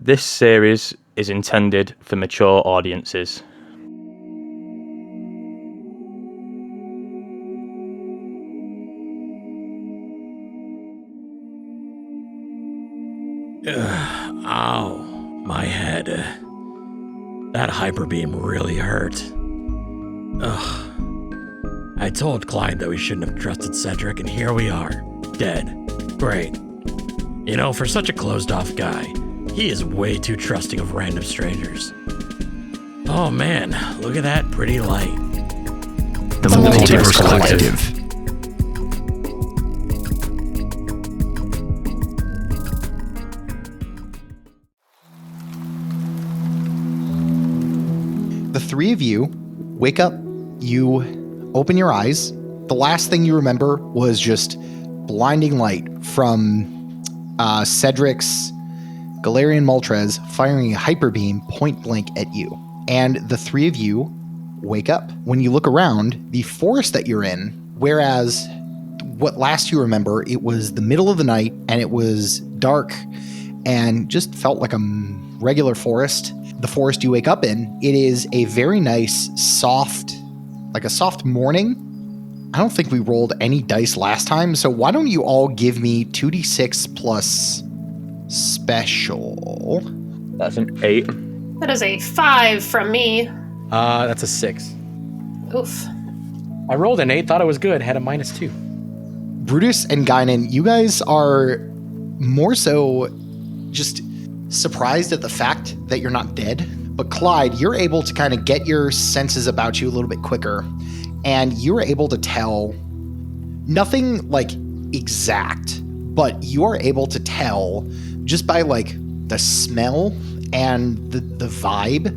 This series is intended for mature audiences. Ow, my head. That hyperbeam really hurt. Ugh. I told Clyde that we shouldn't have trusted Cedric, and here we are, dead. Great. You know, for such a closed-off guy, he is way too trusting of random strangers. Oh man, look at that pretty light. The Multiverse Collective. The three of you wake up, you open your eyes. The last thing you remember was just blinding light from Cedric's Galarian Moltres firing a hyper beam point blank at you. And the three of you wake up. When you look around, the forest that you're in, whereas what last you remember, it was the middle of the night and it was dark and just felt like a regular forest. The forest you wake up in, it is a very nice, soft, like a soft morning. I don't think we rolled any dice last time, so why don't you all give me 2d6 plus special? That's an 8. That is a 5 from me. That's a 6. Oof. I rolled an 8, thought it was good, had a -2. Brutus and Guinan, you guys are more so just surprised at the fact that you're not dead. But Clyde, you're able to kind of get your senses about you a little bit quicker. And you're able to tell nothing like exact, but you are able to tell just by like the smell and the vibe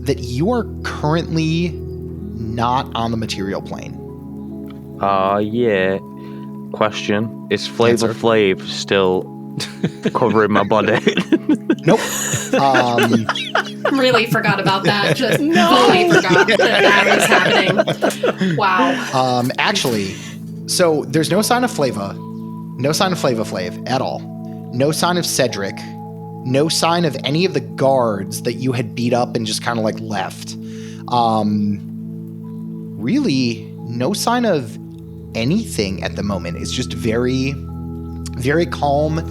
that you are currently not on the material plane. Yeah. Question. Is Flavor Flav still covering my body? Nope. Really forgot about that. Just totally forgot that was happening. Wow. Actually, so there's no sign of Flava. No sign of Flava Flav at all. No sign of Cedric. No sign of any of the guards that you had beat up and just kind of like left. Really, no sign of anything at the moment. It's just very, very calm.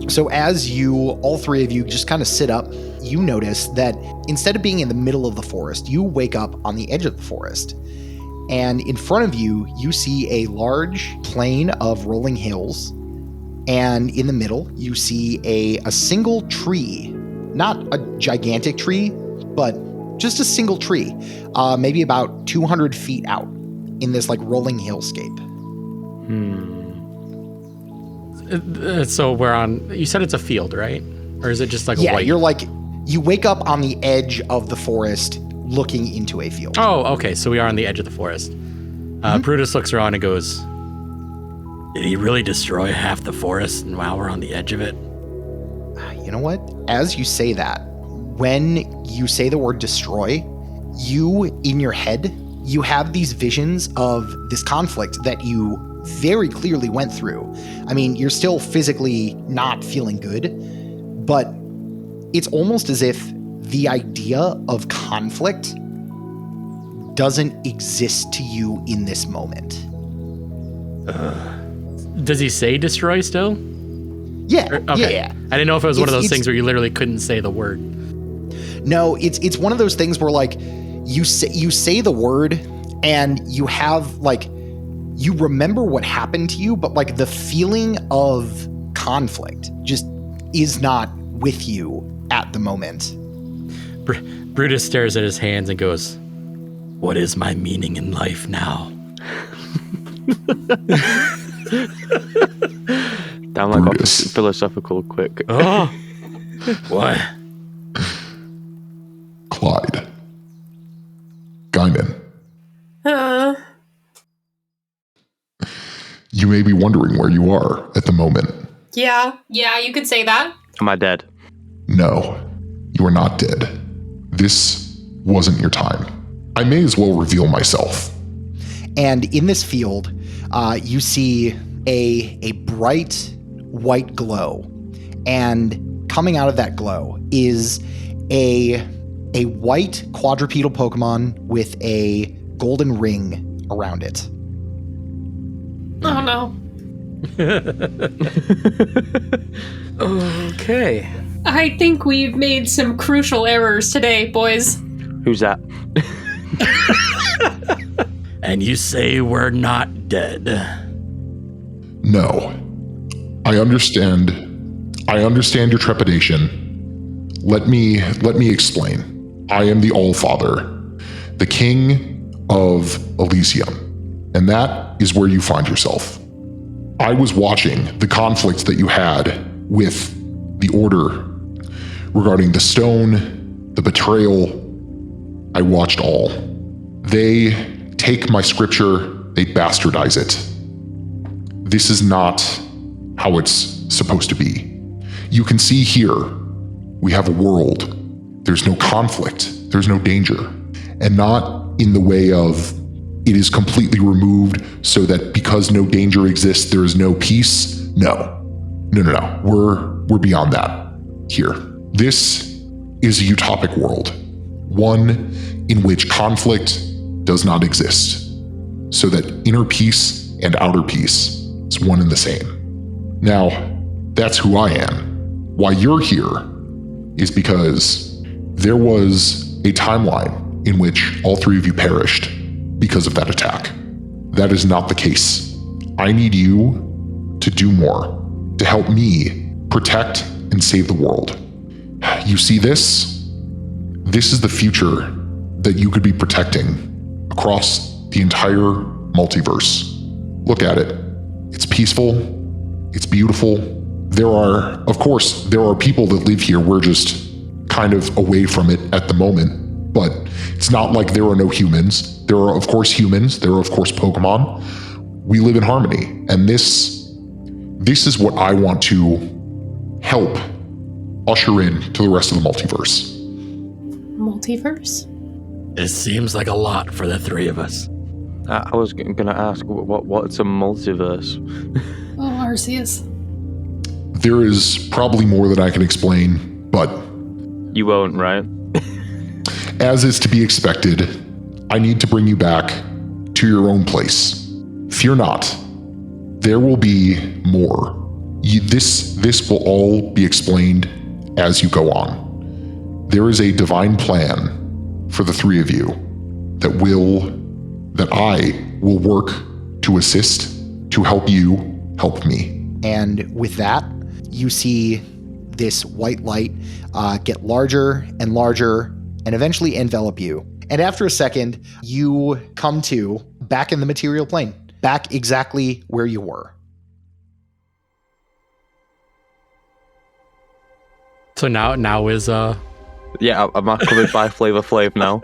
So as you, all three of you, just kind of sit up, you notice that instead of being in the middle of the forest, you wake up on the edge of the forest. And in front of you, you see a large plain of rolling hills. And in the middle, you see a single tree. Not a gigantic tree, but just a single tree. Maybe about 200 feet out in this like rolling hillscape. So we're on, you said it's a field, right? Or is it just like a white? Yeah, you wake up on the edge of the forest looking into a field. Oh, okay. So we are on the edge of the forest. Brutus looks around and goes, did he really destroy half the forest and while we're on the edge of it? You know what? As you say that, when you say the word destroy, you, in your head, you have these visions of this conflict that you very clearly went through. I mean, you're still physically not feeling good, but it's almost as if the idea of conflict doesn't exist to you in this moment. Does he say destroy still? Yeah. Okay. Yeah. I didn't know if it was one of those things where you literally couldn't say the word. No, it's one of those things where like you say the word and you have like, you remember what happened to you, but like the feeling of conflict just is not with you at the moment. Brutus stares at his hands and goes, what is my meaning in life now? Damn, like Brutus. Philosophical quick. Oh, what? Clyde. Guinan. You may be wondering where you are at the moment. Yeah, you could say that. Am I dead? No, you are not dead. this wasn't your time. I may as well reveal myself. And in this field, you see a bright white glow. And coming out of that glow is a white quadrupedal Pokemon with a golden ring around it. Oh no. Okay. I think we've made some crucial errors today, boys. Who's that? And you say we're not dead. No. I understand your trepidation. Let me explain. I am the Allfather, the King of Elysium, and that is where you find yourself. I was watching the conflicts that you had with the Order regarding the stone, the betrayal. I watched all. They take my scripture, they bastardize it. This is not how it's supposed to be. You can see here, we have a world. There's no conflict, there's no danger. And not in the way of it is completely removed so that because no danger exists, there is no peace. No. We're beyond that here. This is a utopic world, one in which conflict does not exist, so that inner peace and outer peace is one and the same. Now, that's who I am. Why you're here is because there was a timeline in which all three of you perished because of that attack. That is not the case. I need you to do more, to help me protect and save the world. You see this? This is the future that you could be protecting across the entire multiverse. Look at it. It's peaceful. It's beautiful. There are people that live here. We're just kind of away from it at the moment, but it's not like there are no humans. There are, of course, humans. There are, of course, Pokemon. We live in harmony, and this is what I want to help usher in to the rest of the multiverse. Multiverse? It seems like a lot for the three of us. I was going to ask, what's a multiverse? Oh, Arceus. There is probably more that I can explain, but You won't, right? as is to be expected, I need to bring you back to your own place. Fear not. There will be more. This will all be explained as you go on. There is a divine plan for the three of you that I will work to assist, to help you help me. And with that, you see this white light get larger and larger and eventually envelop you. And after a second, you come to back in the material plane, back exactly where you were. So now is Yeah, I'm covered by Flavor Flav now.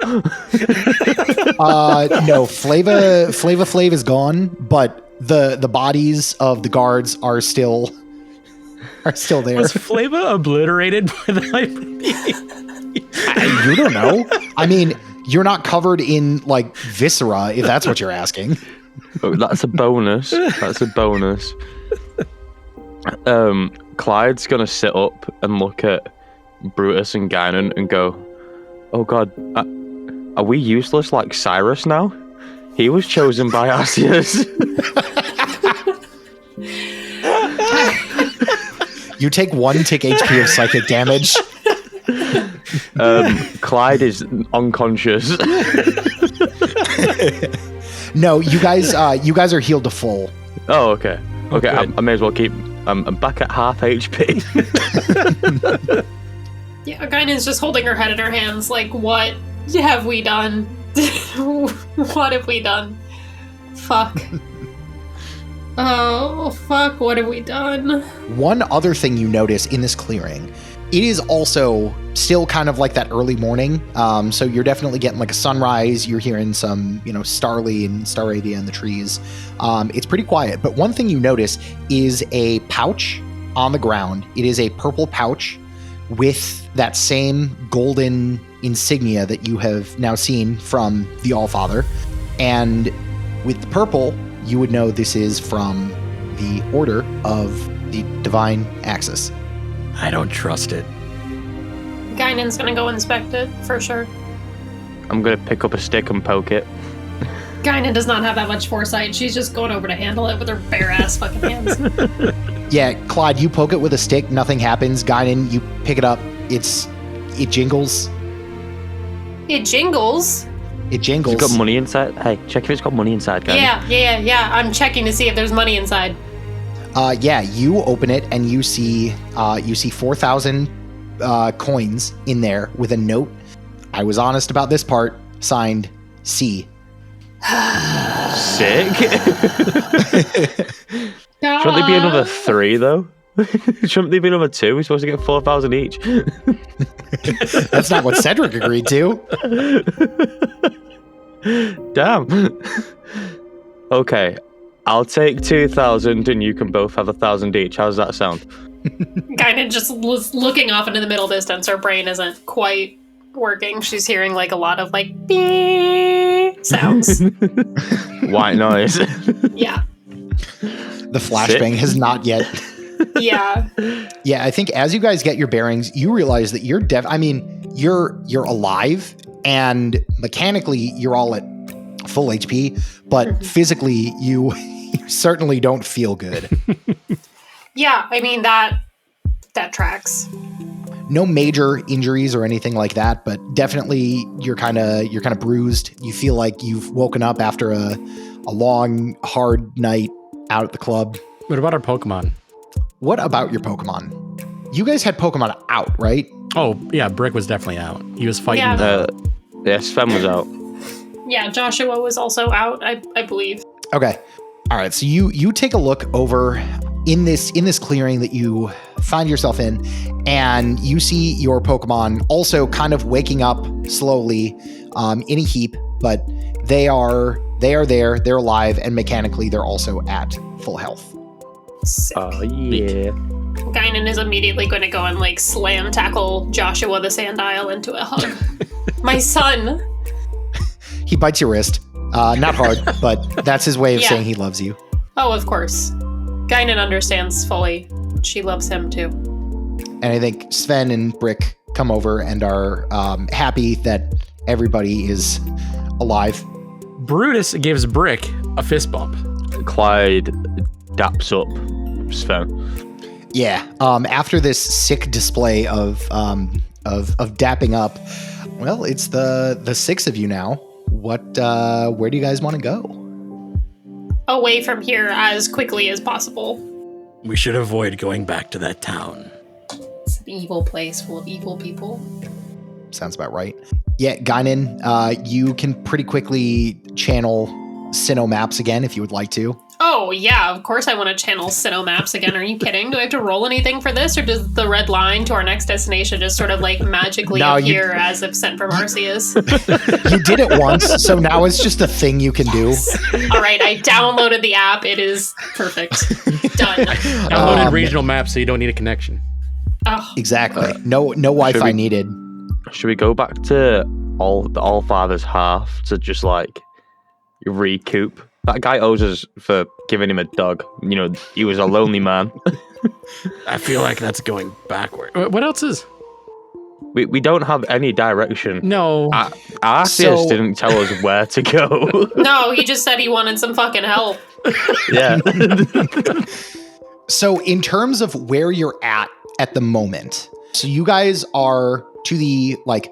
No, Flava Flav is gone, but the bodies of the guards are still there. was Flavor obliterated by the hyper? You don't know. I mean, you're not covered in like viscera, if that's what you're asking. Oh, that's a bonus. That's a bonus. Clyde's gonna sit up and look at Brutus and Guinan and go, "Oh God, are we useless like Cyrus now? He was chosen by Arceus." You take 1 tick HP of psychic damage. Clyde is unconscious. No, you guys are healed to full. Oh, okay. Okay, I may as well keep. I'm back at half HP. Yeah, Guinan's just holding her head in her hands, like, what have we done? What have we done? Fuck. Oh, fuck, what have we done? One other thing you notice in this clearing, it is also still kind of like that early morning. So you're definitely getting like a sunrise. You're hearing some, Starly and Staravia in the trees. It's pretty quiet. But one thing you notice is a pouch on the ground. It is a purple pouch with that same golden insignia that you have now seen from the Allfather. And with the purple, you would know this is from the Order of the Divine Axis. I don't trust it. Guinan's gonna go inspect it, for sure. I'm gonna pick up a stick and poke it. Guinan does not have that much foresight. She's just going over to handle it with her bare-ass fucking hands. Yeah, Clyde, you poke it with a stick, nothing happens. Guinan, you pick it up, it jingles. It jingles? It jingles. It's got money inside. Hey, check if it's got money inside, guys. Yeah. I'm checking to see if there's money inside. Yeah, you open it and you see 4,000 coins in there with a note. I was honest about this part. Signed, C. Sick. Shouldn't there be another 3 though? Shouldn't there be another 2? We're supposed to get 4,000 each. That's not what Cedric agreed to. Damn. Okay, I'll take 2,000 and you can both have 1,000 each. How's that sound? Guinan just looking off into the middle distance. Her brain isn't quite working. She's hearing like a lot of like beep sounds. White noise. Yeah. The flashbang has not yet. Yeah. Yeah, I think as you guys get your bearings, you realize that you're you're alive, and mechanically you're all at full HP, but physically you certainly don't feel good. Yeah, I mean that tracks. No major injuries or anything like that, but definitely you're kind of bruised. You feel like you've woken up after a long, hard night out at the club. What about our Pokemon? What about your Pokemon? You guys had Pokemon out, right? Oh, yeah, Brick was definitely out. He was fighting. Yeah. Yeah, Sven was out. Yeah, Joshua was also out, I believe. Okay. All right. So you take a look over in this clearing that you find yourself in, and you see your Pokemon also kind of waking up slowly in a heap, but they are there, they're alive, and mechanically they're also at full health. Sick. Oh yeah. Guinan is immediately going to go and like slam tackle Joshua the Sandile into a hug. My son. He bites your wrist. Not hard, but that's his way of saying he loves you. Oh, of course. Guinan understands fully. She loves him too. And I think Sven and Brick come over and are happy that everybody is alive. Brutus gives Brick a fist bump. Clyde daps up Sven. Yeah. After this sick display of dapping up, well, it's the 6 of you now. Where do you guys want to go? Away from here as quickly as possible. We should avoid going back to that town. It's an evil place full of evil people. Sounds about right. Yeah, Guinan, you can pretty quickly channel Sinnoh maps again if you would like to. Oh, yeah, of course I want to channel Sinnoh maps again. Are you kidding? Do I have to roll anything for this? Or does the red line to our next destination just sort of like magically appear as if sent from Arceus? You did it once, so now it's just a thing you can do. All right, I downloaded the app. It is perfect. Done. Downloaded regional maps so you don't need a connection. Oh. Exactly. No Wi-Fi needed. Should we go back to the Allfather's half to just like recoup? That guy owes us for giving him a dog. You know, he was a lonely man. I feel like that's going backward. What else is? We don't have any direction. No. Arceus didn't tell us where to go. No, he just said he wanted some fucking help. Yeah. So in terms of where you're at the moment, so you guys are to the like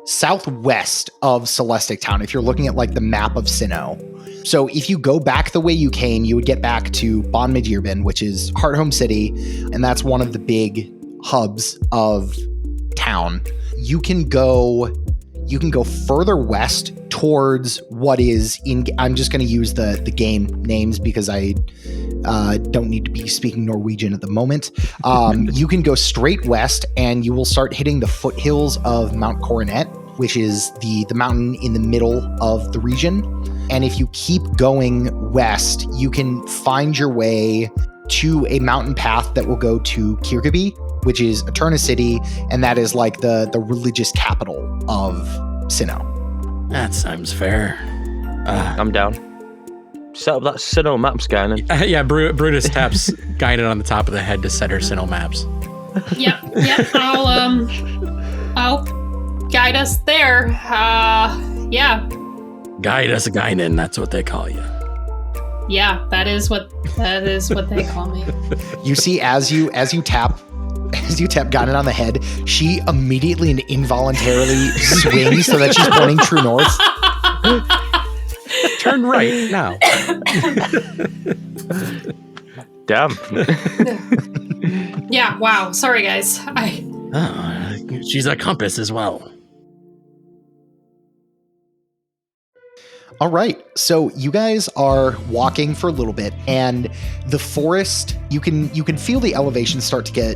southwest of Celestic Town. If you're looking at like the map of Sinnoh. So if you go back the way you came, you would get back to Bon Medjirban, which is Hearthome City, and that's one of the big hubs of town. You can go further west towards what is in. I'm just going to use the game names because I don't need to be speaking Norwegian at the moment. You can go straight west, and you will start hitting the foothills of Mount Coronet, which is the mountain in the middle of the region. And if you keep going west, you can find your way to a mountain path that will go to Kirkeby. which is Eterna City, and that is like the religious capital of Sinnoh. That seems fair. I'm down. Set up that Sinnoh maps, Guinan. Yeah, Brutus taps Guinan on the top of the head to set her Sinnoh maps. Yep. I'll guide us there. Yeah. Guide us, Guinan. That's what they call you. Yeah, that is what they call me. You see, as you tap Guinan on the head, she immediately and involuntarily swings so that she's pointing true north. Turn right now. Damn. Yeah, wow. Sorry, guys. She's a compass as well. All right, so you guys are walking for a little bit, and the forest, you can feel the elevation start to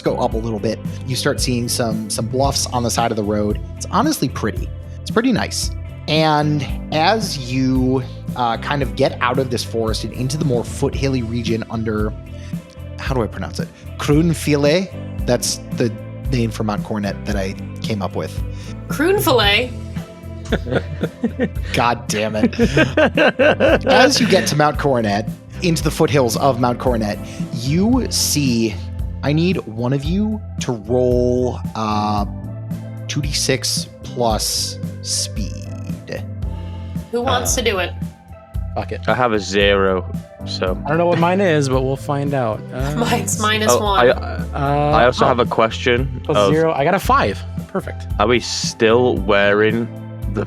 go up a little bit. You start seeing some bluffs on the side of the road. It's honestly pretty. It's pretty nice. And as you kind of get out of this forest and into the more foothilly region under, how do I pronounce it? Kroonfile. That's the name for Mount Coronet that I came up with. Kroonfile. God damn it. As you get to Mount Coronet, into the foothills of Mount Coronet, you see, I need one of you to roll 2d6 plus speed. Who wants to do it? Fuck it. I have a 0, so. I don't know what mine is, but we'll find out. Mine's -1. I also have a question. Of, 0. I got a 5. Perfect. Are we still wearing the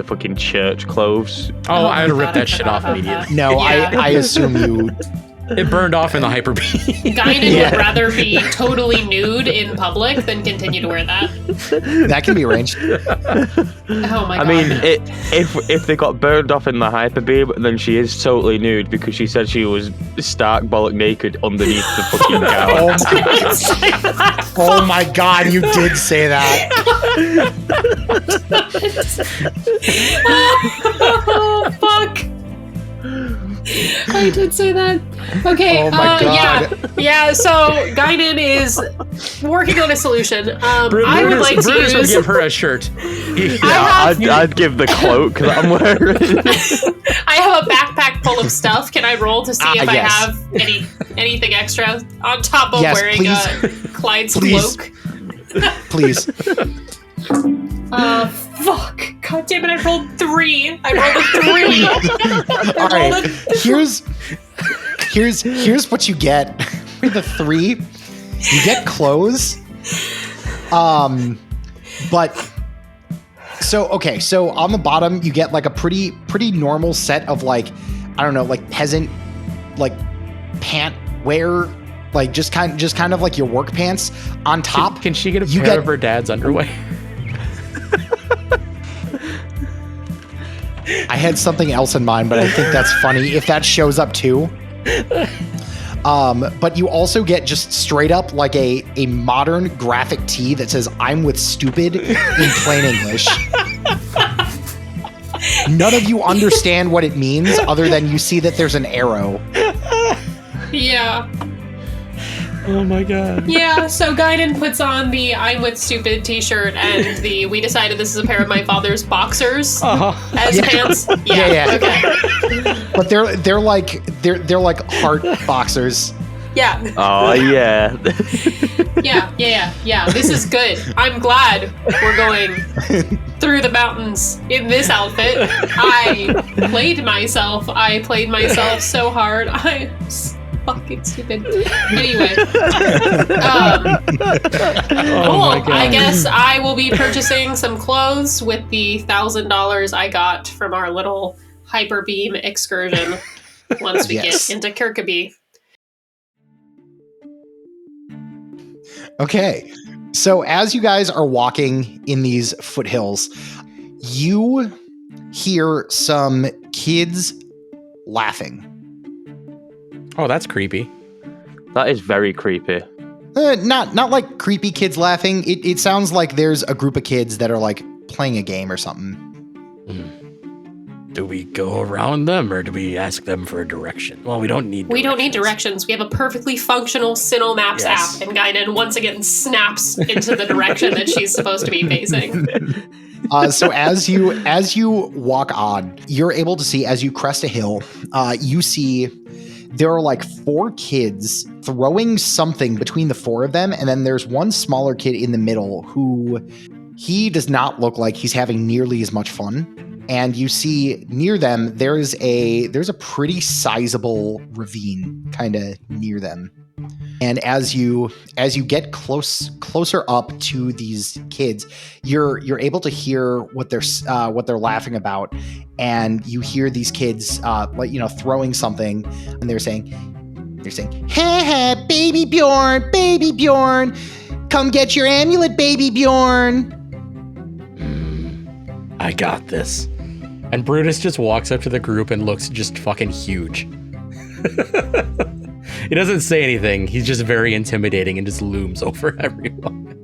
fucking church clothes? Oh, I had to rip that shit off immediately. No, Yeah. I assume you... It burned off in the hyper beam. Guinan would rather be totally nude in public than continue to wear that. That can be arranged. Oh my god. I mean, if they got burned off in the hyper beam, then she is totally nude because she said she was stark bollock naked underneath the fucking gown. Oh my god, you did say that. Oh, fuck. I did say that. Okay. Oh my god. Yeah. So Guinan is working on a solution. I would like to Brutus would use. give her a shirt. I'd give the cloak that I'm wearing. I have a backpack full of stuff. Can I roll to see if I yes. have anything extra on top of Yes, wearing please. Clyde's Please. cloak? Please. Fuck. God damn it, I rolled 3. I rolled a 3. All right. Here's what you get with the 3. You get clothes. But so on the bottom you get like a pretty normal set of like, I don't know, like peasant like pant wear, like just kind of like your work pants. On top, Can she get a pair of her dad's underwear? I had something else in mind, but I think that's funny if that shows up too. But you also get just straight up like a modern graphic tee that says "I'm with stupid" in plain English. None of you understand what it means other than you see that there's an arrow. Yeah. Oh my god. Yeah, so Guinan puts on the I'm with stupid t-shirt and we decided this is a pair of my father's boxers as pants. Yeah. Okay. But they're like heart boxers. Yeah. Oh yeah. Yeah. This is good. I'm glad we're going through the mountains in this outfit. I played myself so hard. I'm fucking stupid. Anyway. Cool. I guess I will be purchasing some clothes with the $1,000 I got from our little hyper beam excursion once we get into Kirkeby. Okay. So as you guys are walking in these foothills, you hear some kids laughing. Oh, that's creepy. That is very creepy. Not like creepy kids laughing. It sounds like there's a group of kids that are like playing a game or something. Do we go around them or do we ask them for a direction? Well, we don't need directions. We don't need directions. We have a perfectly functional Sinnoh Maps Yes. app, and Guinan once again snaps into the direction that she's supposed to be facing. So as you walk on, you're able to see, as you crest a hill, you see there are like 4 kids throwing something between the 4 of them, and then there's one smaller kid in the middle who he does not look like he's having nearly as much fun. And you see near them there's a pretty sizable ravine kind of near them. And as you get closer up to these kids, you're able to hear what they're laughing about, and you hear these kids throwing something, and they're saying, "Ha ha, baby Bjorn, come get your amulet, baby Bjorn." I got this. And Brutus just walks up to the group and looks just fucking huge. He doesn't say anything. He's just very intimidating and just looms over everyone.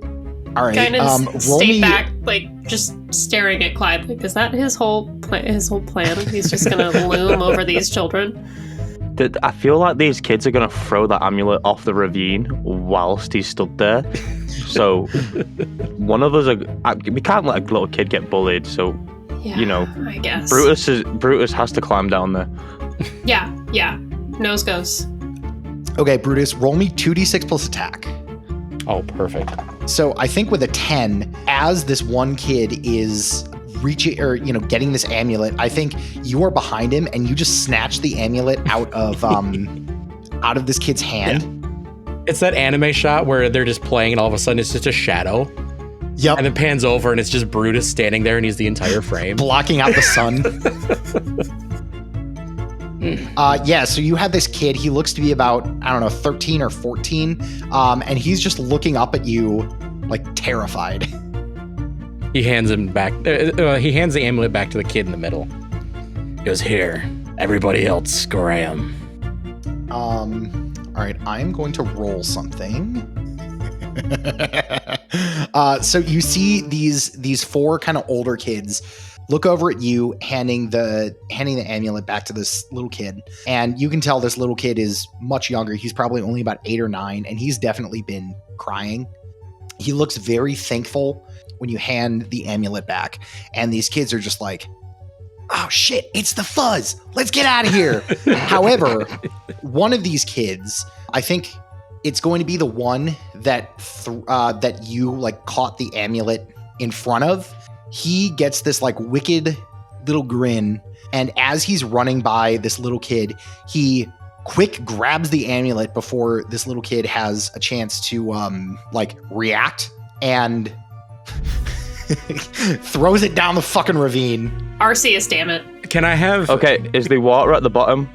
All right, Guinan's roll stayed me. back, like just staring at Clyde. Like, is that his whole plan? He's just gonna loom over these children. I feel like these kids are gonna throw that amulet off the ravine whilst he's stood there. So one of us, we can't let a little kid get bullied. So Yeah, I guess. Brutus has to climb down there. Yeah. Nose goes. Okay, Brutus, roll me 2d6 plus attack. Oh, perfect. So I think with a 10, as this one kid is reaching or getting this amulet, I think you are behind him and you just snatch the amulet out of this kid's hand. Yeah. It's that anime shot where they're just playing and all of a sudden it's just a shadow. Yep. And then pans over and it's just Brutus standing there and he's the entire frame. Blocking out the sun. So you have this kid. He looks to be about, 13 or 14. And he's just looking up at you like terrified. He hands him back. He hands the amulet back to the kid in the middle. He goes, "Here, everybody else, scram." All right, I'm going to roll something. So you see these 4 kind of older kids look over at you, handing the amulet back to this little kid, and you can tell this little kid is much younger. He's probably only about 8 or 9, and he's definitely been crying. He looks very thankful when you hand the amulet back, and these kids are just like, "Oh shit, it's the fuzz. Let's get out of here." However, one of these kids, I think it's going to be the one that you like caught the amulet in front of. He gets this like wicked little grin, and as he's running by this little kid, he quick grabs the amulet before this little kid has a chance to react, and throws it down the fucking ravine. Arceus, damn it. Can I have... Okay, is the water at the bottom?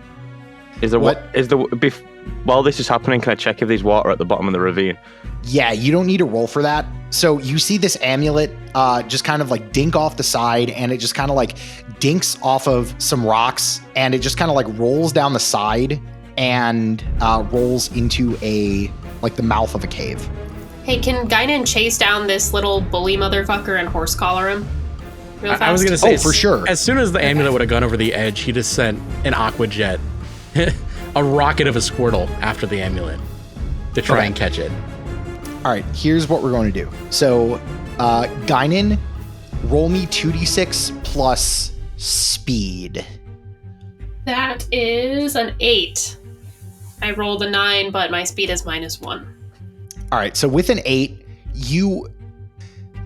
While this is happening, can I check if there's water at the bottom of the ravine? Yeah, you don't need to roll for that. So you see this amulet just kind of like dink off the side, and it just kind of like dinks off of some rocks, and it just kind of like rolls down the side and rolls into the mouth of a cave. Hey, can Guinan chase down this little bully motherfucker and horse collar him? Real fast? I was gonna say, Oh, for sure. As soon as the amulet would have gone over the edge, he just sent an aqua jet, a rocket of a Squirtle after the amulet to try and catch it. All right, here's what we're going to do. So, Guinan, roll me 2d6 plus speed. That is an 8. I rolled a 9, but my speed is -1. All right, so with an 8,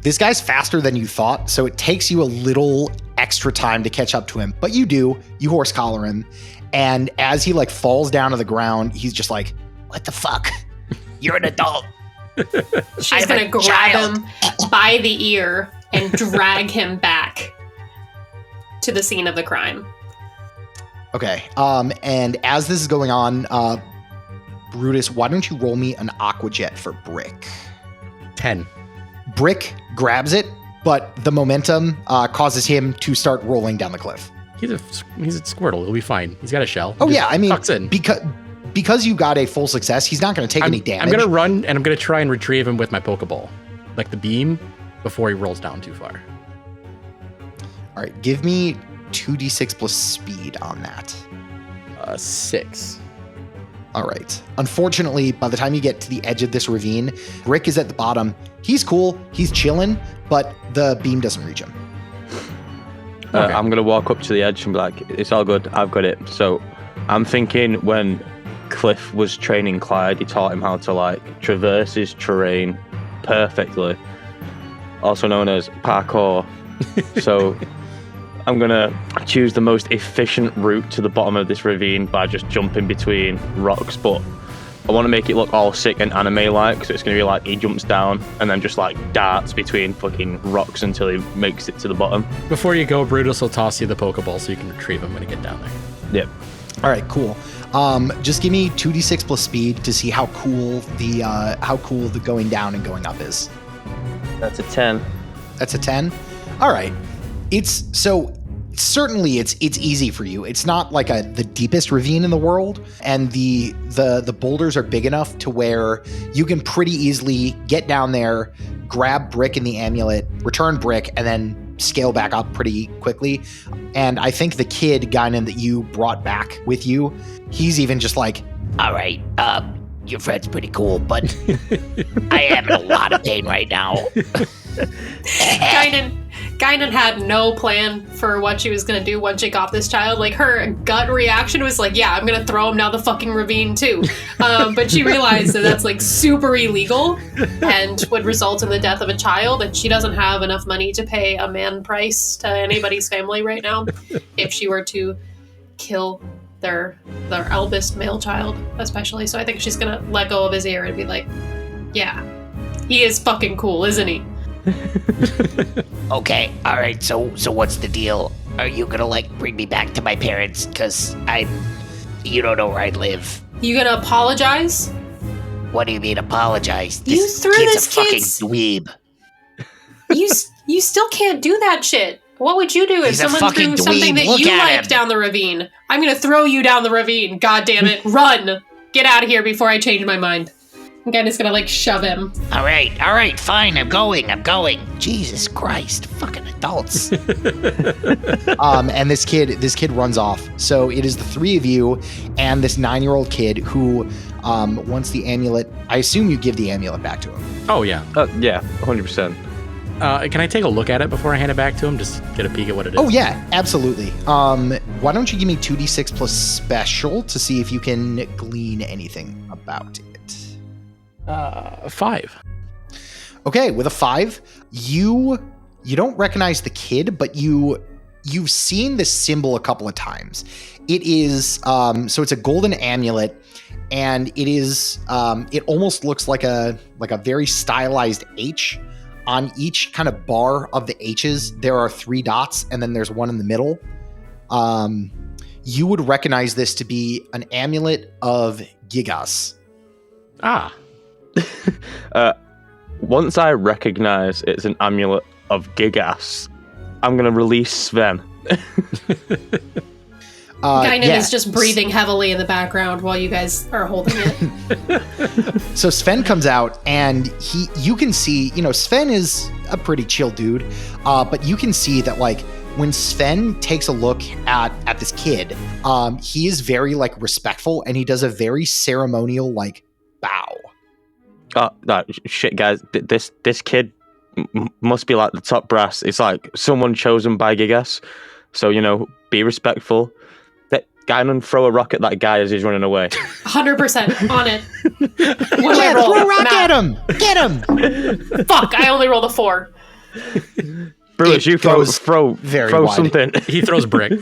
this guy's faster than you thought, so it takes you a little extra time to catch up to him. But you horse collar him, and as he like falls down to the ground, he's just like, "What the fuck? You're an adult." She's going to grab him by the ear and drag him back to the scene of the crime. Okay, and as this is going on, Brutus, why don't you roll me an aqua jet for Brick? 10. Brick grabs it, but the momentum causes him to start rolling down the cliff. He's a Squirtle. He'll be fine. He's got a shell. Oh He yeah, just I mean, tucks in. because you got a full success, he's not going to take any damage. I'm going to run and I'm going to try and retrieve him with my Pokeball, like the beam, before he rolls down too far. All right, give me 2d6 plus speed on that. 6. All right. Unfortunately, by the time you get to the edge of this ravine, Rick is at the bottom. He's cool. He's chilling, but the beam doesn't reach him. Okay. I'm going to walk up to the edge and be like, it's all good. I've got it. So I'm thinking when Cliff was training Clyde, he taught him how to like traverse his terrain perfectly, also known as parkour. So I'm going to choose the most efficient route to the bottom of this ravine by just jumping between rocks, but I want to make it look all sick and anime-like, so it's going to be like he jumps down and then just like darts between fucking rocks until he makes it to the bottom. Before you go, Brutus will toss you the Pokeball so you can retrieve him when you get down there. Yep. All right, cool. Just give me 2d6 plus speed to see how cool the going down and going up is. That's a 10. That's a 10. All right. Certainly it's easy for you. It's not like the deepest ravine in the world, and the boulders are big enough to where you can pretty easily get down there, grab Brick and the amulet, return Brick, and then scale back up pretty quickly. And I think the kid, Guinan, that you brought back with you, he's even just like, all right, your friend's pretty cool, but I am in a lot of pain right now. Guinan had no plan for what she was gonna do once she got this child. Like, her gut reaction was like, yeah, I'm gonna throw him down the fucking ravine too. But she realized that that's like super illegal and would result in the death of a child, and she doesn't have enough money to pay a man price to anybody's family right now if she were to kill their eldest male child, especially. So I think she's gonna let go of his ear and be like, yeah, he is fucking cool, isn't he? Okay, all right, so what's the deal? Are you gonna, like, bring me back to my parents? Because you don't know where I live. You gonna apologize? What do you mean, apologize? You threw this a fucking kid's- dweeb. You still can't do that shit. What would you do if He's a someone fucking threw something dweeb. that Look you at liked him. down the ravine? I'm gonna throw you down the ravine. God damn it. Run! Get out of here before I change my mind. I'm just gonna, like, shove him. All right, fine, I'm going. Jesus Christ, fucking adults. and this kid runs off. So it is the three of you and this 9-year-old kid who wants the amulet. I assume you give the amulet back to him. Oh, yeah. Yeah, 100%. Can I take a look at it before I hand it back to him? Just get a peek at what it is. Oh yeah, absolutely. Why don't you give me 2d6 plus special to see if you can glean anything about it? 5. Okay, with a 5, you don't recognize the kid, but you've seen this symbol a couple of times. It is so it's a golden amulet, and it is it almost looks like a very stylized H. On each kind of bar of the H's, there are 3 dots, and then there's one in the middle. You would recognize this to be an amulet of Gigas. Ah. Once I recognize it's an amulet of Gigas, I'm going to release Sven. Guinan yeah. is just breathing heavily in the background while you guys are holding it. So Sven comes out, and you can see, Sven is a pretty chill dude, but you can see that, like, when Sven takes a look at this kid, he is very, like, respectful, and he does a very ceremonial, like, bow. Oh, no, shit, guys. This kid must be like the top brass. It's like someone chosen by Gigas. So, be respectful. That Guinan throw a rock at that guy as he's running away. 100% on it. What do I Yeah, roll? throw a rock Matt. at him! Get him! Fuck, I only rolled a 4. Brutus, It you goes throw very wide. something. He throws brick.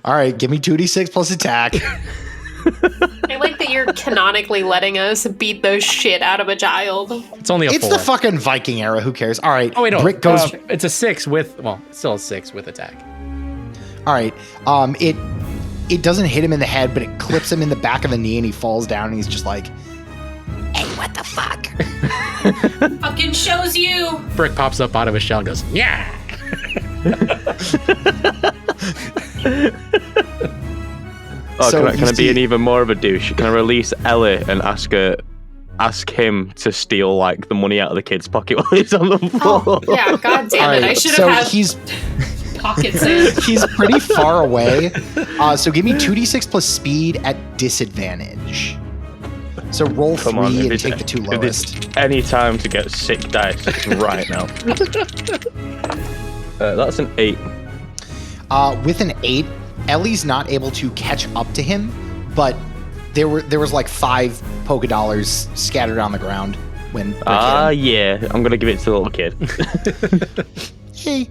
All right, give me 2d6 plus attack. I like that you're canonically letting us beat the shit out of a child. It's only a 4. It's the fucking Viking era. Who cares? All right. Oh, wait, no. Brick goes. It's a 6 with, it's still a 6 with attack. All right. It doesn't hit him in the head, but it clips him in the back of the knee, and he falls down, and he's just like, Hey, what the fuck? Fucking shows you. Brick pops up out of his shell and goes, yeah. Oh, So can I you be see- an even more of a douche? Can I release Ellie and ask her ask him to steal like the money out of the kid's pocket while he's on the floor. Oh, yeah, god damn All it. right, I should so have had he's pocket sand. he's pretty far away. So give me 2d6 plus speed at disadvantage. So roll Come 3 on, and take the 2 if lowest. it's any time to get sick dice, it's right now. That's an 8. With an 8, Ellie's not able to catch up to him, but there was like 5 polka dollars scattered on the ground when Rick hit him. Yeah, I'm gonna give it to the little kid. Hey,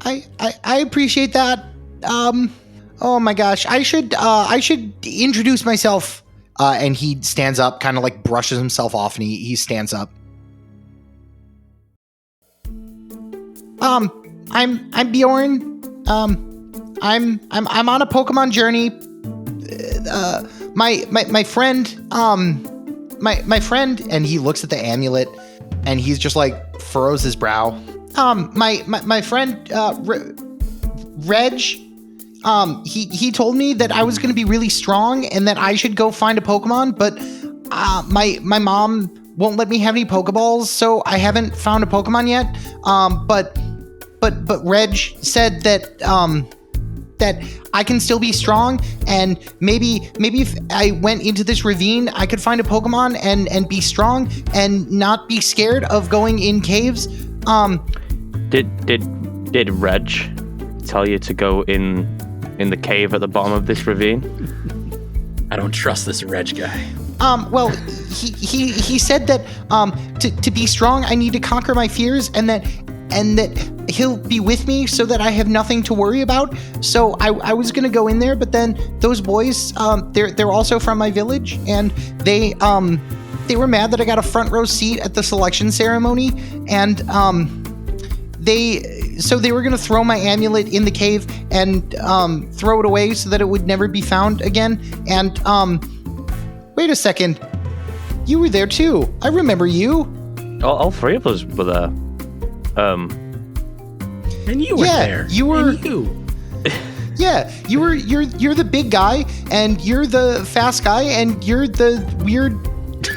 I appreciate that. Oh my gosh, I should introduce myself. And he stands up, kind of like brushes himself off, and he stands up. I'm Bjorn. I'm on a Pokemon journey. My friend, my friend, and he looks at the amulet, and he's just like furrows his brow. My friend, Reg. He told me that I was going to be really strong and that I should go find a Pokemon, but my mom won't let me have any Pokeballs, so I haven't found a Pokemon yet. But Reg said that that I can still be strong, and maybe if I went into this ravine, I could find a Pokemon and be strong and not be scared of going in caves. Did Reg tell you to go in the cave at the bottom of this ravine? I don't trust this Reg guy. Well, he said that to be strong, I need to conquer my fears, and that he'll be with me so that I have nothing to worry about. So I was gonna go in there, but then those boys, they're also from my village, and they were mad that I got a front row seat at the selection ceremony, and they were gonna throw my amulet in the cave and throw it away so that it would never be found again. And wait a second, you were there too. I remember you. All 3 of us were there. And you were there. You were. And you. Yeah, you're the big guy, and you're the fast guy, and you're the weird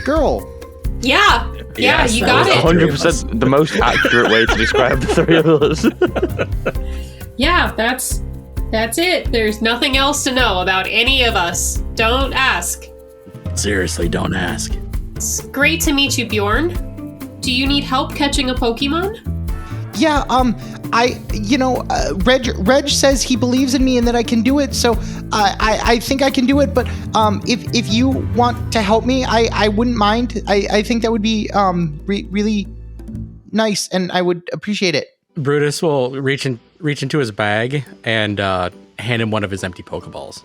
girl. Yeah, Yes, you that got was it. 100% the most accurate way to describe the 3 of us. Yeah, that's it. There's nothing else to know about any of us. Don't ask. Seriously, don't ask. It's great to meet you, Bjorn. Do you need help catching a Pokemon? Yeah, Reg says he believes in me and that I can do it, so I think I can do it, but if you want to help me, I wouldn't mind. I think that would be really nice, and I would appreciate it. Brutus will reach into his bag and hand him one of his empty Pokeballs.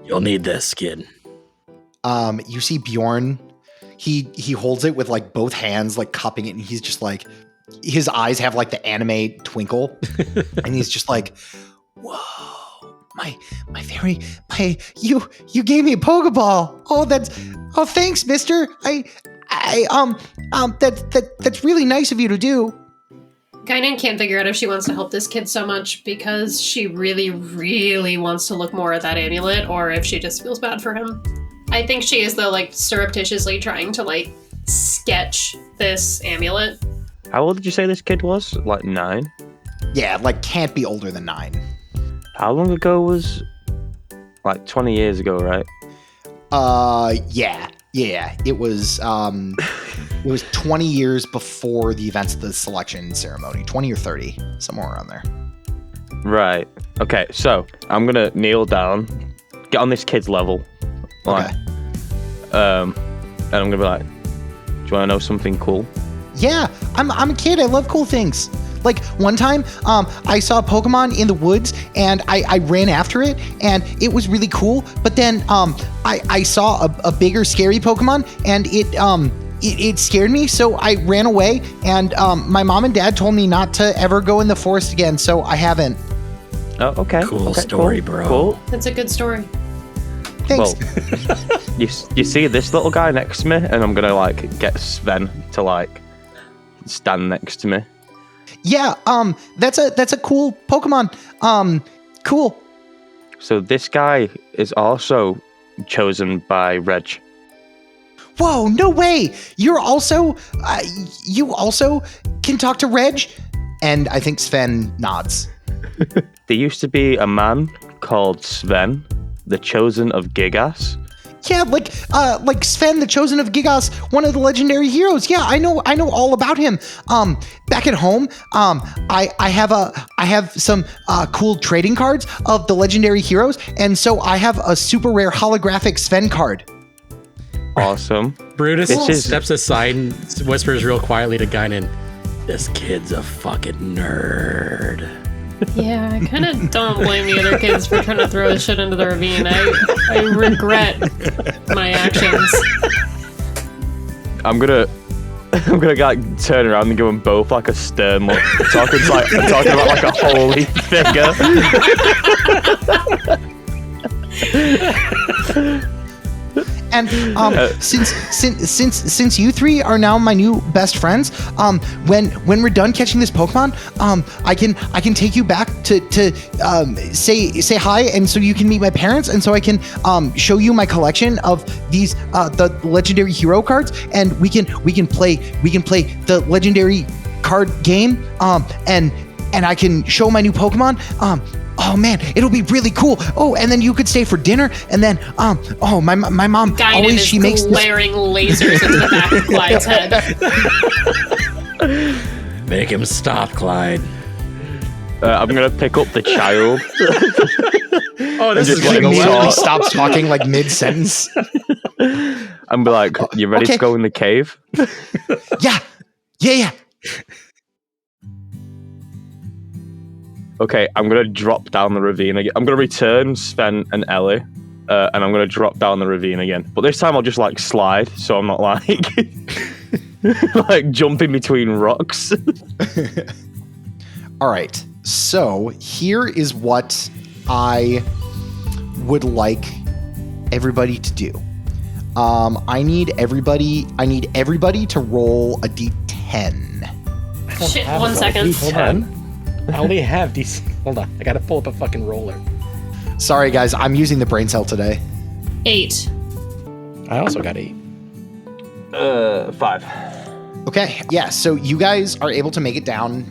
You'll need this, kid. You see Bjorn, he holds it with like both hands, like cupping it, and he's just like, his eyes have like the anime twinkle, and he's just like, whoa, you gave me a Pokeball. Oh, thanks, mister. That's really nice of you to do. Guinan can't figure out if she wants to help this kid so much because she really, really wants to look more at that amulet, or if she just feels bad for him. I think she is, though, like, surreptitiously trying to, like, sketch this amulet. How old did you say this kid was? Like 9? Yeah, like can't be older than 9. How long ago was... Like 20 years ago, right? Yeah. It was 20 years before the events of the selection ceremony. 20 or 30, somewhere around there. Right. Okay, so I'm gonna kneel down, get on this kid's level. Like, Okay. And I'm gonna be like, do you wanna know something cool? Yeah, I'm a kid. I love cool things. Like one time, I saw a Pokemon in the woods, and I ran after it, and it was really cool. But then I saw a bigger, scary Pokemon, and it scared me, so I ran away. And my mom and dad told me not to ever go in the forest again, so I haven't. Oh, okay. Cool okay, story, cool, bro. Cool. That's a good story. Thanks. Well, you see this little guy next to me, and I'm gonna like get Sven to like stand next to me. Yeah, that's a cool Pokemon. Cool. So this guy is also chosen by Reg. Whoa, no way. You also can talk to Reg? And I think Sven nods. There used to be a man called Sven, the chosen of Gigas. Yeah, like Sven, the chosen of Gigas, one of the legendary heroes. Yeah, I know all about him. Back at home, I have some cool trading cards of the legendary heroes, and so I have a super rare holographic Sven card. Awesome. Brutus This is- steps aside and whispers real quietly to Guinan, "This kid's a fucking nerd." Yeah, I kind of don't blame the other kids for trying to throw his shit into the ravine. I regret my actions. I'm gonna like turn around and give them both like a stern look, talking about like a holy figure. And since you three are now my new best friends, when we're done catching this Pokemon, I can take you back to say hi, and so you can meet my parents, and so I can show you my collection of these the legendary hero cards, and we can play the legendary card game, and I can show my new Pokemon. Oh man, it'll be really cool. Oh, and then you could stay for dinner, and then my mom Guinan always is she makes this. glaring lasers into the back of Clyde's head. Make him stop, Clyde. I'm gonna pick up the child. Oh, this just is like going me. well. Immediately stops talking like mid sentence. And be like, "You ready Okay. to go in the cave?" Yeah. Okay, I'm gonna drop down the ravine again. I'm gonna return Sven and Ellie, and I'm gonna drop down the ravine again. But this time I'll just like slide, so I'm not like like jumping between rocks. All right. So here is what I would like everybody to do. I need everybody to roll a d10. Shit, 1 second. Hold on. I only have these. Hold on. I gotta pull up a fucking roller. Sorry guys, I'm using the brain cell today. 8. I also got 8. 5. Okay, yeah. So you guys are able to make it down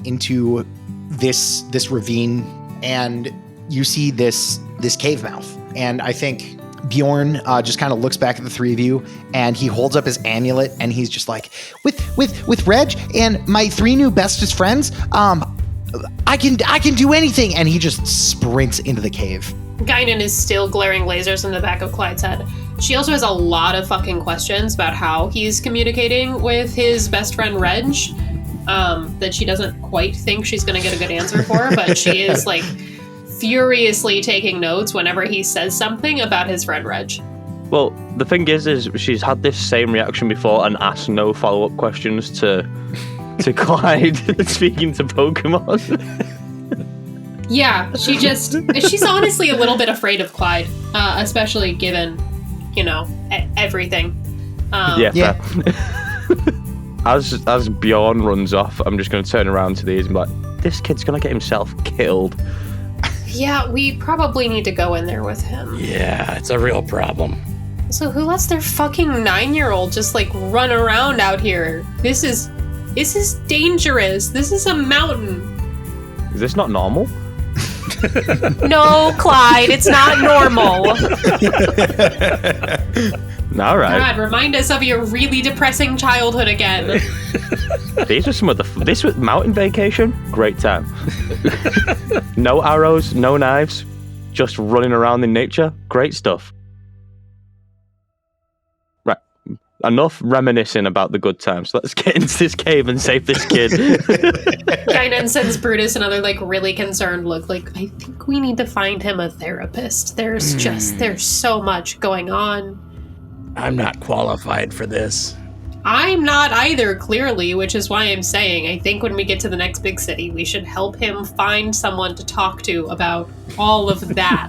into this ravine, and you see this cave mouth. And I think Bjorn just kind of looks back at the three of you, and he holds up his amulet, and he's just like, with Reg and my 3 new bestest friends, I can do anything. And he just sprints into the cave. Guinan is still glaring lasers in the back of Clyde's head. She also has a lot of fucking questions about how he's communicating with his best friend Reg, that she doesn't quite think she's going to get a good answer for, but she is like furiously taking notes whenever he says something about his friend Reg. Well, the thing is she's had this same reaction before and asked no follow-up questions to Clyde speaking to Pokemon. Yeah, she's honestly a little bit afraid of Clyde, especially given, everything. Yeah. Fair. As Bjorn runs off, I'm just going to turn around to these and be like, this kid's going to get himself killed. Yeah, we probably need to go in there with him. Yeah, it's a real problem. So who lets their fucking 9-year-old just run around out here? This is dangerous. This is a mountain. Is this not normal? No, Clyde, it's not normal. All right. God, remind us of your really depressing childhood again. These are some of this was mountain vacation. Great time. No arrows, no knives, just running around in nature. Great stuff. Right. Enough reminiscing about the good times. Let's get into this cave and save this kid. Guinan sends Brutus another really concerned look. I think we need to find him a therapist. There's so much going on. I'm not qualified for this. I'm not either, clearly, which is why I'm saying I think when we get to the next big city, we should help him find someone to talk to about all of that.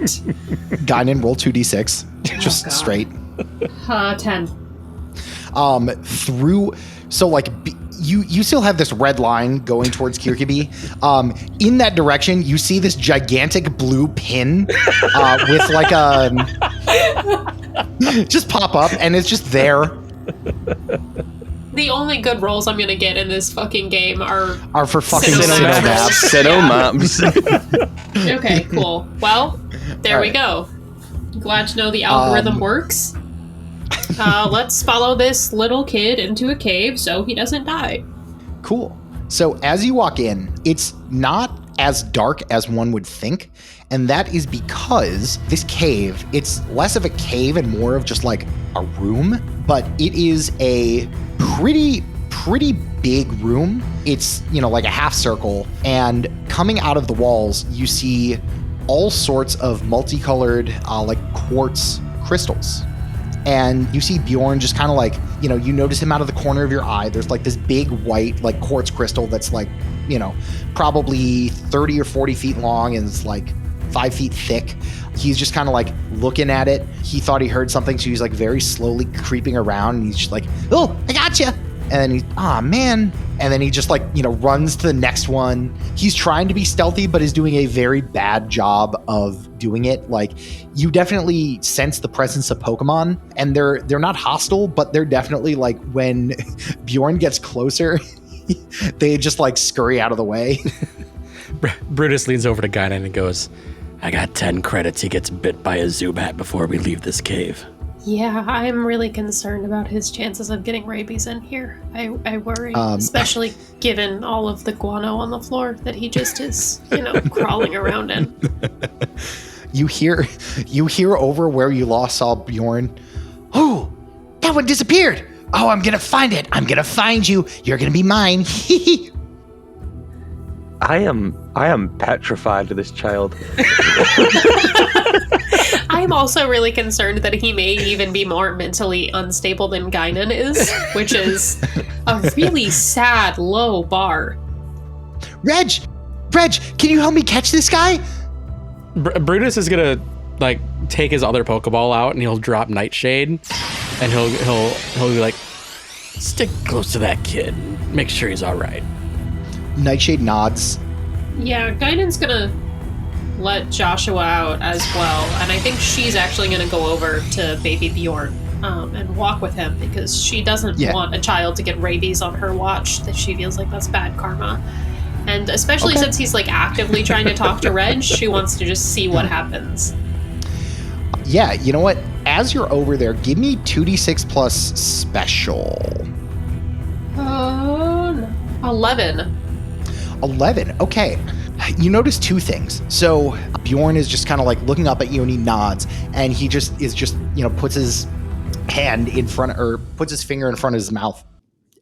Guinan, roll 2d6. Just God. straight. 10. You still have this red line going towards Kirkaby. In that direction, you see this gigantic blue pin with just pop up, and it's just there. The only good rolls I'm gonna get in this fucking game are For fucking Sinnoh maps. Sinnoh maps. Okay, cool. Well, there we go. Glad to know the algorithm works. Let's follow this little kid into a cave so he doesn't die. Cool. So as you walk in, it's not as dark as one would think. And that is because this cave, it's less of a cave and more of just like a room, but it is a pretty big room. It's, like a half circle, and coming out of the walls, you see all sorts of multicolored, like quartz crystals. And you see Bjorn just kind of like, you notice him out of the corner of your eye. There's like this big white, like quartz crystal that's like, probably 30 or 40 feet long and it's like 5 feet thick. He's just kind of like looking at it. He thought he heard something, so he's like very slowly creeping around, and he's just like, "Oh, I gotcha!" And then man. And then he just like, runs to the next one. He's trying to be stealthy, but is doing a very bad job of doing it. Like, you definitely sense the presence of Pokemon, and they're not hostile, but they're definitely like, when Bjorn gets closer, they just like scurry out of the way. Brutus leans over to Guinan and goes, I got 10 credits. He gets bit by a Zubat before we leave this cave. Yeah, I'm really concerned about his chances of getting rabies in here. I worry, especially given all of the guano on the floor that he just is, crawling around in. You hear over where you last saw Bjorn. Oh, that one disappeared. Oh, I'm gonna find it. I'm gonna find you. You're gonna be mine. I am petrified of this child. I'm also really concerned that he may even be more mentally unstable than Guinan is, which is a really sad, low bar. Reg, can you help me catch this guy? Brutus is gonna like take his other Pokeball out and he'll drop Nightshade, and he'll be like, stick close to that kid, make sure he's all right. Nightshade nods. Yeah, Guinan's gonna let Joshua out as well, and I think she's actually gonna go over to baby Bjorn and walk with him, because she doesn't want a child to get rabies on her watch, that she feels like that's bad karma. And especially since he's like actively trying to talk to Reg, she wants to just see what happens. Yeah, you know what? As you're over there, give me 2d6 plus special. 11. 11. Okay. You notice two things. So Bjorn is just kind of like looking up at you, and he nods, and he just puts his hand in front, or puts his finger in front of his mouth,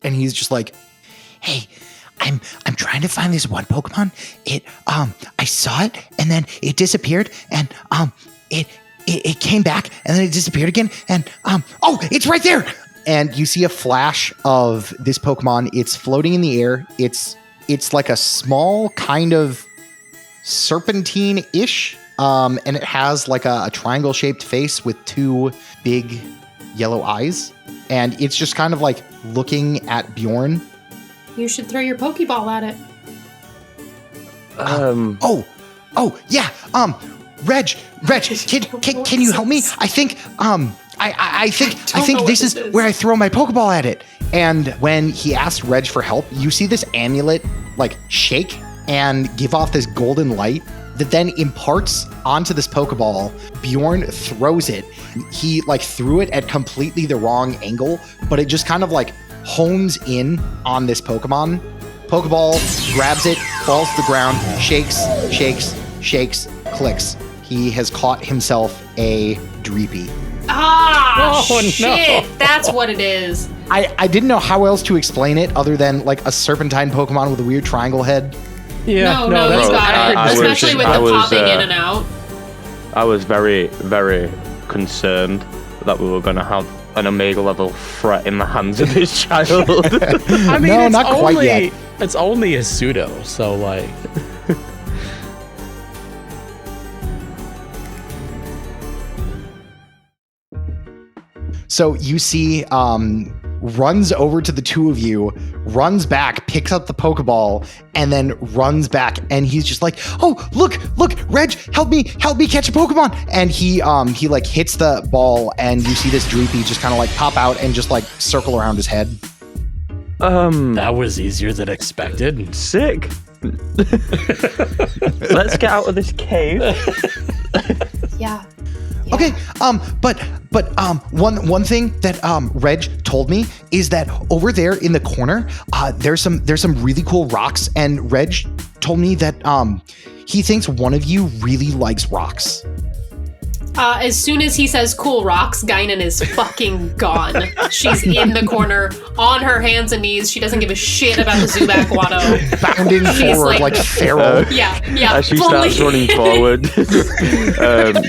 and he's just like, "Hey, I'm trying to find this one Pokemon. I saw it, and then it disappeared, and it came back, and then it disappeared again, and it's right there." And you see a flash of this Pokemon. It's floating in the air. It's like a small kind of serpentine-ish, and it has like a triangle-shaped face with two big yellow eyes, and it's just kind of like looking at Bjorn. You should throw your Pokeball at it. Yeah. Reg, can you help me? I think I think this is where I throw my Pokeball at it. And when he asked Reg for help, you see this amulet like shake and give off this golden light that then imparts onto this Pokeball. Bjorn throws it. He like threw it at completely the wrong angle, but it just kind of like hones in on this Pokemon. Pokeball grabs it, falls to the ground, shakes, clicks. He has caught himself a Dreepy. Shit! That's what it is. I didn't know how else to explain it other than like a serpentine Pokemon with a weird triangle head. Yeah, no, he's got it. Especially with the popping in and out. I was very, very concerned that we were going to have an Omega level threat in the hands of this child. I mean, no, not quite yet. It's only a pseudo, so like. So you see runs over to the two of you, runs back, picks up the Pokeball, and then runs back. And he's just like, "Oh, look, Reg, help me catch a Pokemon!" And he like hits the ball, and you see this Dreepy just kind of like pop out and just like circle around his head. That was easier than expected. Sick. Let's get out of this cave. Yeah. Okay, but one thing that Reg told me is that over there in the corner, there's some really cool rocks, and Reg told me that he thinks one of you really likes rocks. As soon as he says cool rocks, Guinan is fucking gone. She's in the corner, on her hands and knees. She doesn't give a shit about the Zubat Guado. Bounding forward like feral. Yeah. As she starts running forward,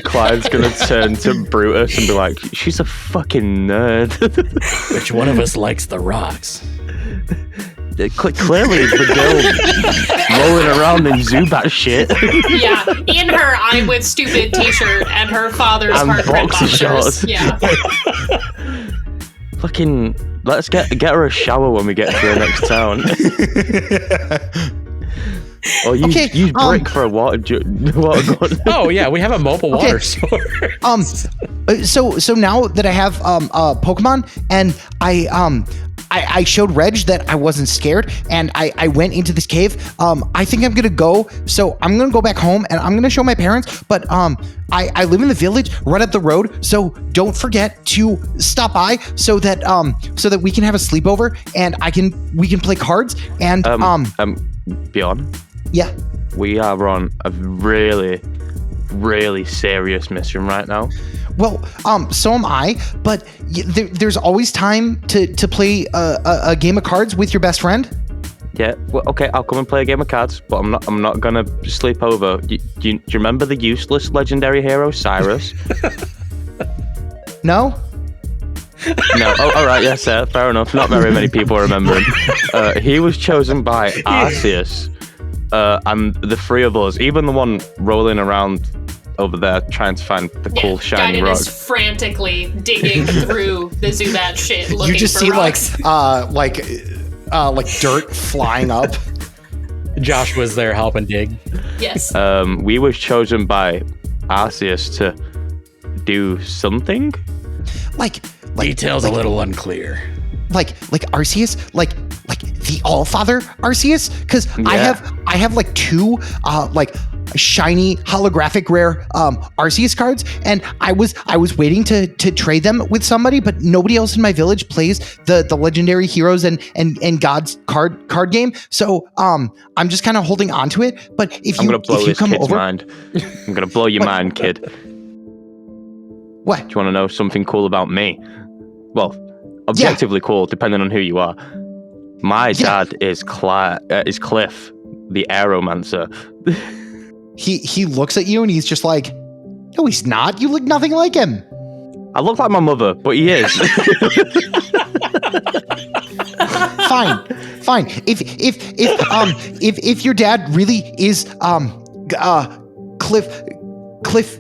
Clyde's gonna turn to Brutus and be like, "She's a fucking nerd." Which one of us likes the rocks? Clearly, it's the girl rolling around in Zubat shit. Yeah, in her "I'm with stupid" t-shirt and her father's And hard print boxer boxers. shorts. Yeah. Fucking, let's get her a shower when we get to the next town. Or use brick for a water gun. Oh yeah, we have a mobile water source. So now that I have Pokemon, and I showed Reg that I wasn't scared, and I went into this cave. I think I'm gonna go. So I'm gonna go back home, and I'm gonna show my parents. But I live in the village right up the road. So don't forget to stop by so that we can have a sleepover, and we can play cards. And Bjorn, yeah, we are on a really, really serious mission right now. Well, so am I, but there's always time to play a game of cards with your best friend. Yeah, well, okay, I'll come and play a game of cards, but I'm not gonna sleep over. Do you remember the useless legendary hero Cyrus? No? No. Oh, all right. Yes, fair enough. Not very many people remember him. He was chosen by Arceus, and the three of us, even the one rolling around over there trying to find the cool shiny Guinan rock. is frantically digging through the Zubat shit, looking You just for see rocks. like dirt flying up. Josh was there helping dig. Yes. We was chosen by Arceus to do something. Like Details a little unclear. like Arceus, like the Allfather Arceus, because Yeah. I have like two like shiny holographic rare Arceus cards, and I was waiting to trade them with somebody, but nobody else in my village plays the legendary heroes and gods card game, so I'm just kind of holding on to it. But if I'm you gonna blow this come kid's over, mind. I'm gonna blow your mind, kid. what? Do you want to know something cool about me? Well, objectively cool, depending on who you are. My dad is Cliff, the Aeromancer. He looks at you and he's just like, no, he's not. You look nothing like him. I look like my mother, but he is. Fine. If your dad really is Cliff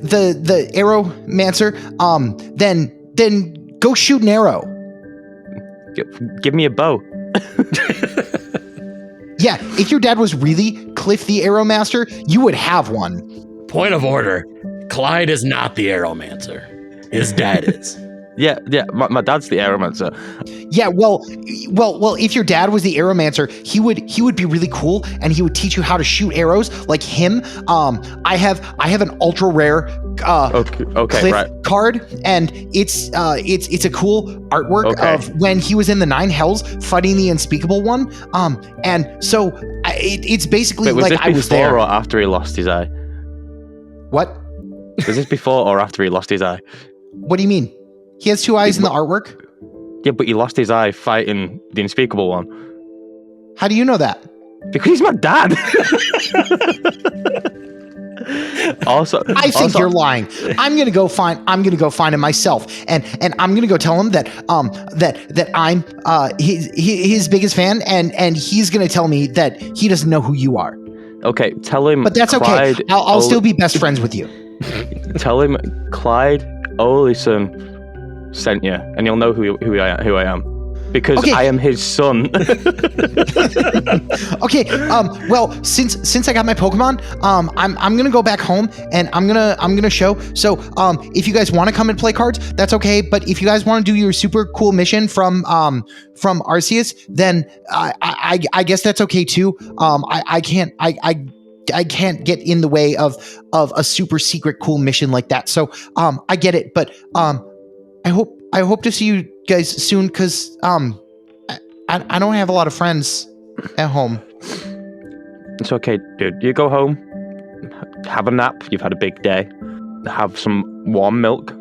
the Aeromancer, then go shoot an arrow. Give me a bow. Yeah, if your dad was really Cliff the Aeromaster, you would have one. Point of order. Clyde is not the Aeromancer. His dad is. Yeah. My dad's the Aeromancer. Yeah, well, if your dad was the Aeromancer, he would be really cool, and he would teach you how to shoot arrows like him. I have an ultra rare Okay, Cliff right. card, and it's a cool artwork of when he was in the 9 Hells fighting the Unspeakable One. And so it's basically Wait, like this I was before there. or after he lost his eye? What? Was this before or after he lost his eye? What do you mean? He has 2 eyes in the artwork? Yeah, but he lost his eye fighting the Unspeakable One. How do you know that? Because he's my dad. Also, I think you're lying. I'm gonna go find him myself, and I'm gonna go tell him that that I'm his biggest fan, and he's gonna tell me that he doesn't know who you are. Okay, tell him. But that's Clyde okay. I'll still be best friends with you. Tell him Clyde Oleson sent you, and you'll know who I am. because Okay. I am his son. Okay. Well, since I got my Pokemon, I'm gonna go back home and I'm gonna show. So, if you guys want to come and play cards, that's okay. But if you guys want to do your super cool mission from Arceus, then I guess that's okay too. I can't get in the way of a super secret cool mission like that. So, I get it. But I hope to see you guys soon because I don't have a lot of friends at home. It's okay, dude. You go home, have a nap. You've had a big day. Have some warm milk,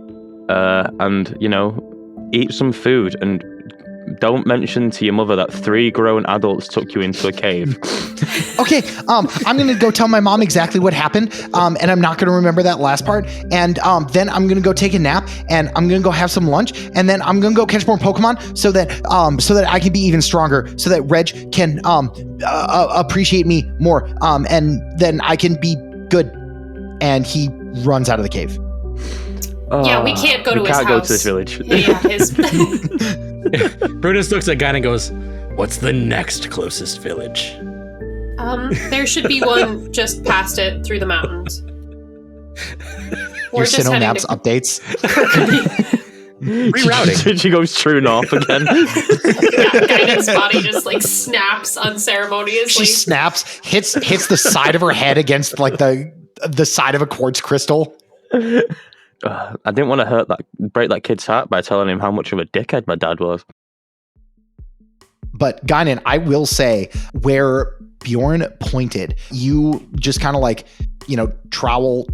and eat some food. And don't mention to your mother that 3 grown adults took you into a cave. Okay, I'm gonna go tell my mom exactly what happened, and I'm not gonna remember that last part. And then I'm gonna go take a nap, and I'm gonna go have some lunch, and then I'm gonna go catch more Pokemon so that I can be even stronger, so that Reg can appreciate me more, and then I can be good. And he runs out of the cave. Yeah, we can't go to his house. We can't go to this village. Yeah, his... Brutus looks at Guinan and goes, "What's the next closest village?" There should be one just past it through the mountains. Your Sinnoh Maps updates. Rerouting. She goes true north again. Guinan's body just like snaps unceremoniously. She snaps, hits the side of her head against like the side of a quartz crystal. I didn't want to break that kid's heart by telling him how much of a dickhead my dad was. But Guinan, I will say, where Bjorn pointed, you just kind of like, troll.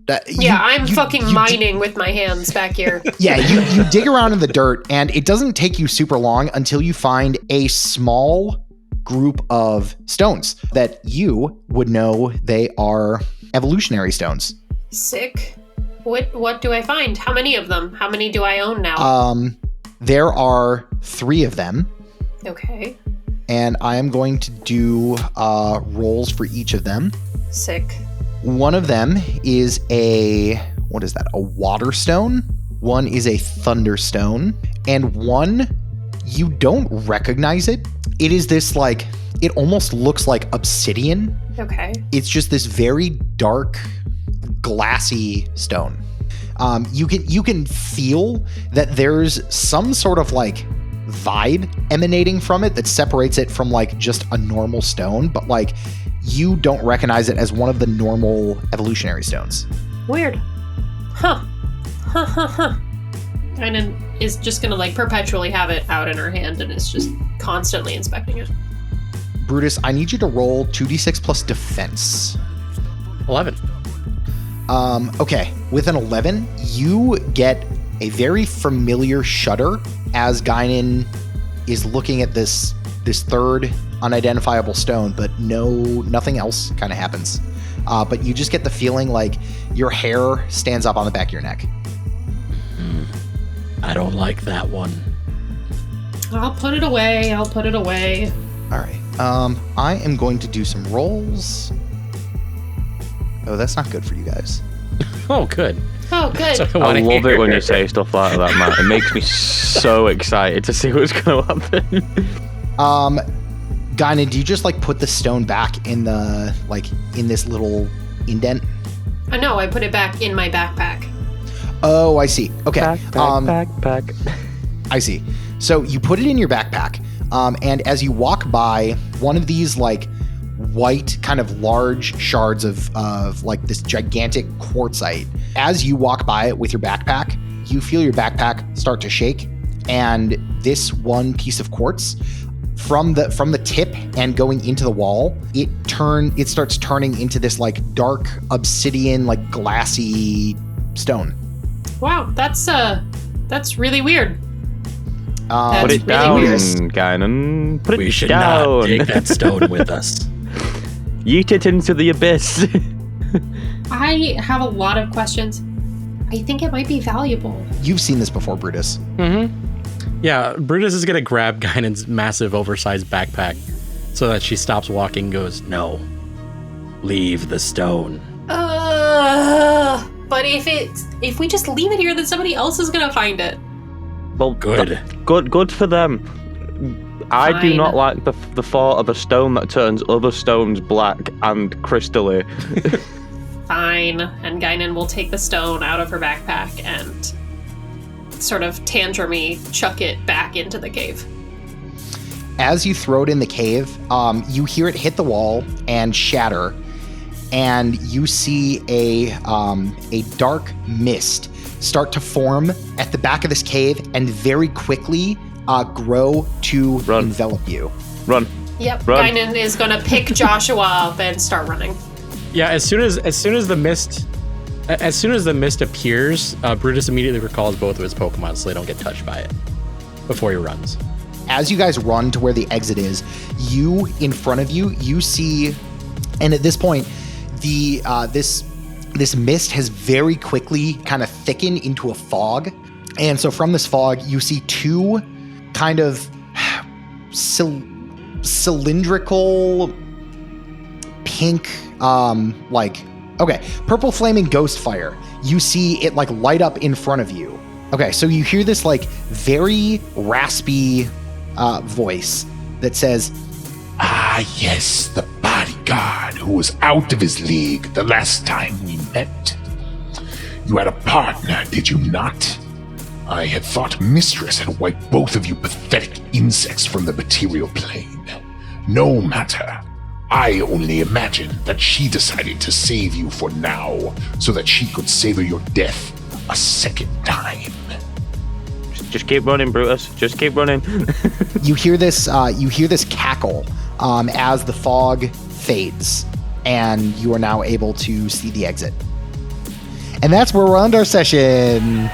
I'm fucking mining with my hands back here. Yeah, you dig around in the dirt, and it doesn't take you super long until you find a small group of stones that you would know they are evolutionary stones. Sick. What do I find? How many of them? How many do I own now? There are 3 of them. Okay. And I am going to do rolls for each of them. Sick. One of them is a water stone. One is a thunderstone. And one, you don't recognize it. It is this it almost looks like obsidian. Okay. It's just this very dark, glassy stone. You can feel that there's some sort of vibe emanating from it that separates it from just a normal stone, but you don't recognize it as one of the normal evolutionary stones. Weird. Huh. Guinan is just gonna perpetually have it out in her hand and is just constantly inspecting it. Brutus, I need you to roll 2d6 plus defense. 11. Okay, with an 11, you get a very familiar shudder as Guinan is looking at this third unidentifiable stone, but nothing else kind of happens. But you just get the feeling your hair stands up on the back of your neck. I don't like that one. I'll put it away. All right. I am going to do some rolls. Oh, that's not good for you guys. Oh, good. Oh, good. So I love it when you say stuff like that, man. It makes me so excited to see what's going to happen. Guinan, do you just put the stone back in the in this little indent? No, I put it back in my backpack. Oh, I see. Okay. Backpack. I see. So you put it in your backpack, and as you walk by one of these white kind of large shards of this gigantic quartzite, as you walk by it with your backpack, you feel your backpack start to shake, and this one piece of quartz from the tip and going into the wall, it starts turning into this dark obsidian glassy stone. Wow, that's really weird. Put it down, Guinan. Put it down. We should not take that stone with us. Yeet it into the abyss. I have a lot of questions. I think it might be valuable. You've seen this before, Brutus. Mm-hmm. Yeah, Brutus is gonna grab Guinan's massive, oversized backpack so that she stops walking and goes, "No, leave the stone." But if we just leave it here, then somebody else is gonna find it. Well, Good. Good for them. I do Fine. not like the thought of a stone that turns other stones black and crystally. Fine. And Guinan will take the stone out of her backpack and sort of tantrumy chuck it back into the cave. As you throw it in the cave, you hear it hit the wall and shatter, and you see a dark mist start to form at the back of this cave and very quickly grow to envelop you. Run. Yep. Run. Guinan is gonna pick Joshua up and start running. Yeah, as soon as the mist appears, Brutus immediately recalls both of his Pokemon so they don't get touched by it before he runs. As you guys run to where the exit is, in front of you, you see, and at this point, this mist has very quickly kind of thickened into a fog. And so from this fog, you see two kind of cylindrical pink, purple flaming ghost fire. You see it like light up in front of you. Okay, so you hear this like very raspy voice that says, Ah, yes, the bodyguard who was out of his league the last time we met. You had a partner, did you not? I had thought Mistress had wiped both of you pathetic insects from the material plane. No matter. I only imagined that she decided to save you for now, so that she could savor your death a second time. Just keep running, Brutus. Just keep running. you hear this cackle as the fog fades, and you are now able to see the exit. And that's where we'll end our session.